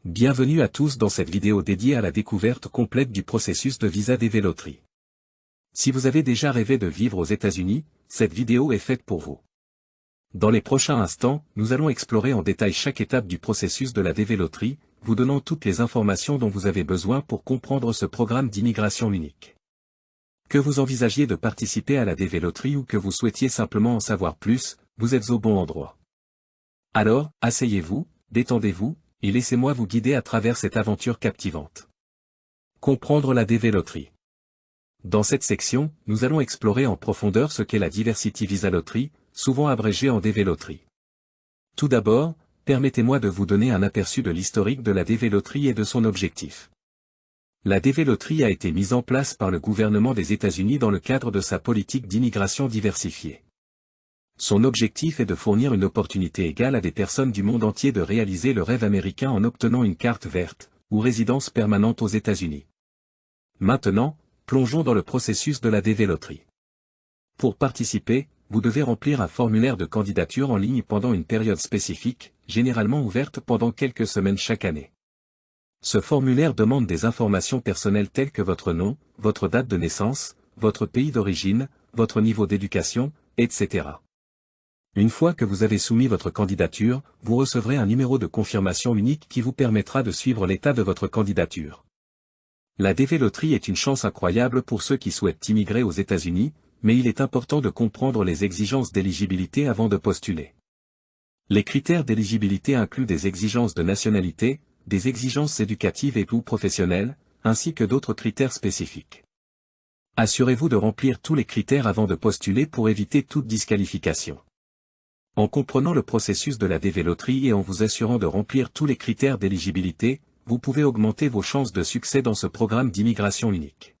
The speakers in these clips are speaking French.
Bienvenue à tous dans cette vidéo dédiée à la découverte complète du processus de visa DV Loterie. Si vous avez déjà rêvé de vivre aux États-Unis, cette vidéo est faite pour vous. Dans les prochains instants, nous allons explorer en détail chaque étape du processus de la DV Loterie, vous donnant toutes les informations dont vous avez besoin pour comprendre ce programme d'immigration unique. Que vous envisagiez de participer à la DV Loterie ou que vous souhaitiez simplement en savoir plus, vous êtes au bon endroit. Alors, asseyez-vous, détendez-vous, et laissez-moi vous guider à travers cette aventure captivante. Comprendre la DV Loterie. Dans cette section, nous allons explorer en profondeur ce qu'est la Diversity Visa Lottery, souvent abrégée en DV Lottery. Tout d'abord, permettez-moi de vous donner un aperçu de l'historique de la DV Lottery et de son objectif. La DV Lottery a été mise en place par le gouvernement des États-Unis dans le cadre de sa politique d'immigration diversifiée. Son objectif est de fournir une opportunité égale à des personnes du monde entier de réaliser le rêve américain en obtenant une carte verte, ou résidence permanente aux États-Unis. Maintenant, plongeons dans le processus de la DV Lottery. Pour participer, vous devez remplir un formulaire de candidature en ligne pendant une période spécifique, généralement ouverte pendant quelques semaines chaque année. Ce formulaire demande des informations personnelles telles que votre nom, votre date de naissance, votre pays d'origine, votre niveau d'éducation, etc. Une fois que vous avez soumis votre candidature, vous recevrez un numéro de confirmation unique qui vous permettra de suivre l'état de votre candidature. La DV Lottery est une chance incroyable pour ceux qui souhaitent immigrer aux États-Unis, mais il est important de comprendre les exigences d'éligibilité avant de postuler. Les critères d'éligibilité incluent des exigences de nationalité, des exigences éducatives et/ou professionnelles, ainsi que d'autres critères spécifiques. Assurez-vous de remplir tous les critères avant de postuler pour éviter toute disqualification. En comprenant le processus de la DV Lottery et en vous assurant de remplir tous les critères d'éligibilité, vous pouvez augmenter vos chances de succès dans ce programme d'immigration unique.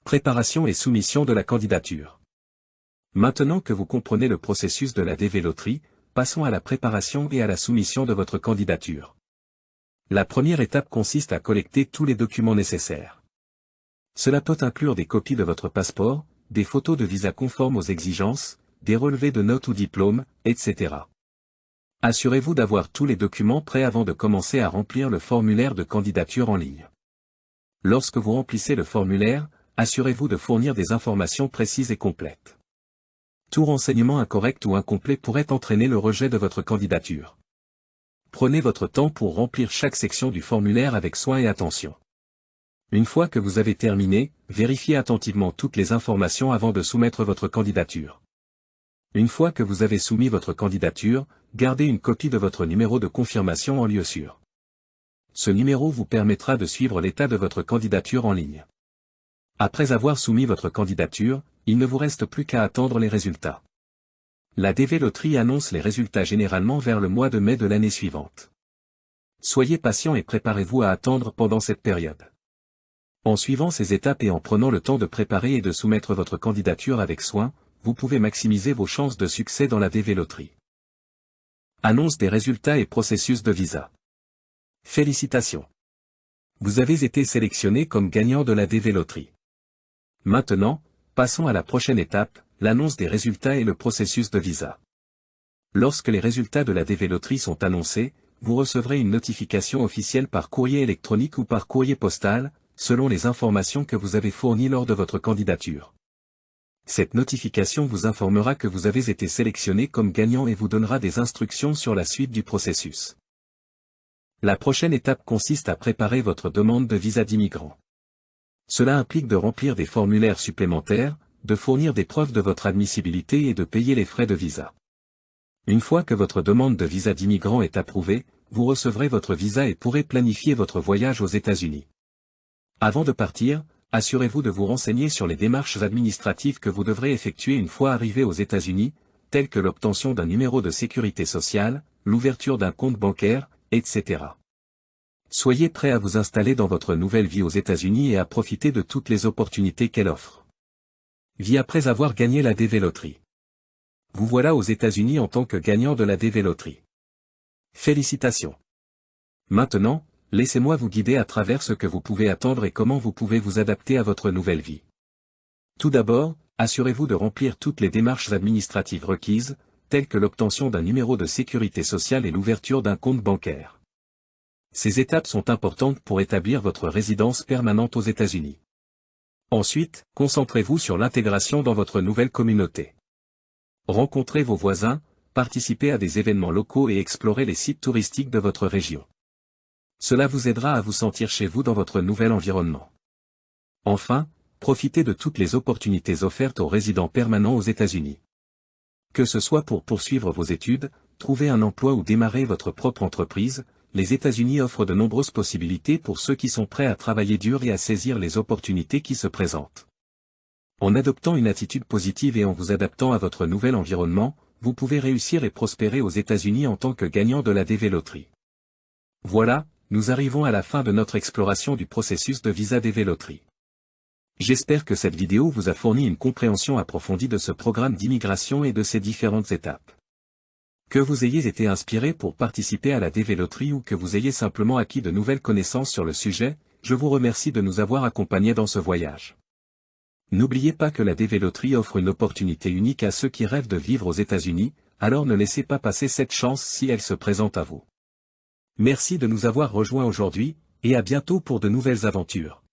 Préparation et soumission de la candidature. Maintenant que vous comprenez le processus de la DV Lottery, passons à la préparation et à la soumission de votre candidature. La première étape consiste à collecter tous les documents nécessaires. Cela peut inclure des copies de votre passeport, des photos de visa conformes aux exigences, des relevés de notes ou diplômes, etc. Assurez-vous d'avoir tous les documents prêts avant de commencer à remplir le formulaire de candidature en ligne. Lorsque vous remplissez le formulaire, assurez-vous de fournir des informations précises et complètes. Tout renseignement incorrect ou incomplet pourrait entraîner le rejet de votre candidature. Prenez votre temps pour remplir chaque section du formulaire avec soin et attention. Une fois que vous avez terminé, vérifiez attentivement toutes les informations avant de soumettre votre candidature. Une fois que vous avez soumis votre candidature, gardez une copie de votre numéro de confirmation en lieu sûr. Ce numéro vous permettra de suivre l'état de votre candidature en ligne. Après avoir soumis votre candidature, il ne vous reste plus qu'à attendre les résultats. La DV Lottery annonce les résultats généralement vers le mois de mai de l'année suivante. Soyez patient et préparez-vous à attendre pendant cette période. En suivant ces étapes et en prenant le temps de préparer et de soumettre votre candidature avec soin, vous pouvez maximiser vos chances de succès dans la DV Lottery. Annonce des résultats et processus de visa. Félicitations! Vous avez été sélectionné comme gagnant de la DV Lottery. Maintenant, passons à la prochaine étape, l'annonce des résultats et le processus de visa. Lorsque les résultats de la DV Lottery sont annoncés, vous recevrez une notification officielle par courrier électronique ou par courrier postal, selon les informations que vous avez fournies lors de votre candidature. Cette notification vous informera que vous avez été sélectionné comme gagnant et vous donnera des instructions sur la suite du processus. La prochaine étape consiste à préparer votre demande de visa d'immigrant. Cela implique de remplir des formulaires supplémentaires, de fournir des preuves de votre admissibilité et de payer les frais de visa. Une fois que votre demande de visa d'immigrant est approuvée, vous recevrez votre visa et pourrez planifier votre voyage aux États-Unis. Avant de partir, assurez-vous de vous renseigner sur les démarches administratives que vous devrez effectuer une fois arrivé aux États-Unis, telles que l'obtention d'un numéro de sécurité sociale, l'ouverture d'un compte bancaire, etc. Soyez prêt à vous installer dans votre nouvelle vie aux États-Unis et à profiter de toutes les opportunités qu'elle offre. Vie après avoir gagné la DV Lottery. Vous voilà aux États-Unis en tant que gagnant de la DV Lottery. Félicitations! Maintenant, laissez-moi vous guider à travers ce que vous pouvez attendre et comment vous pouvez vous adapter à votre nouvelle vie. Tout d'abord, assurez-vous de remplir toutes les démarches administratives requises, telles que l'obtention d'un numéro de sécurité sociale et l'ouverture d'un compte bancaire. Ces étapes sont importantes pour établir votre résidence permanente aux États-Unis. Ensuite, concentrez-vous sur l'intégration dans votre nouvelle communauté. Rencontrez vos voisins, participez à des événements locaux et explorez les sites touristiques de votre région. Cela vous aidera à vous sentir chez vous dans votre nouvel environnement. Enfin, profitez de toutes les opportunités offertes aux résidents permanents aux États-Unis. Que ce soit pour poursuivre vos études, trouver un emploi ou démarrer votre propre entreprise, les États-Unis offrent de nombreuses possibilités pour ceux qui sont prêts à travailler dur et à saisir les opportunités qui se présentent. En adoptant une attitude positive et en vous adaptant à votre nouvel environnement, vous pouvez réussir et prospérer aux États-Unis en tant que gagnant de la DV Lottery. Voilà, nous arrivons à la fin de notre exploration du processus de visa DV Lottery. J'espère que cette vidéo vous a fourni une compréhension approfondie de ce programme d'immigration et de ses différentes étapes. Que vous ayez été inspiré pour participer à la DV Lottery ou que vous ayez simplement acquis de nouvelles connaissances sur le sujet, je vous remercie de nous avoir accompagnés dans ce voyage. N'oubliez pas que la DV Lottery offre une opportunité unique à ceux qui rêvent de vivre aux États-Unis, alors ne laissez pas passer cette chance si elle se présente à vous. Merci de nous avoir rejoints aujourd'hui, et à bientôt pour de nouvelles aventures.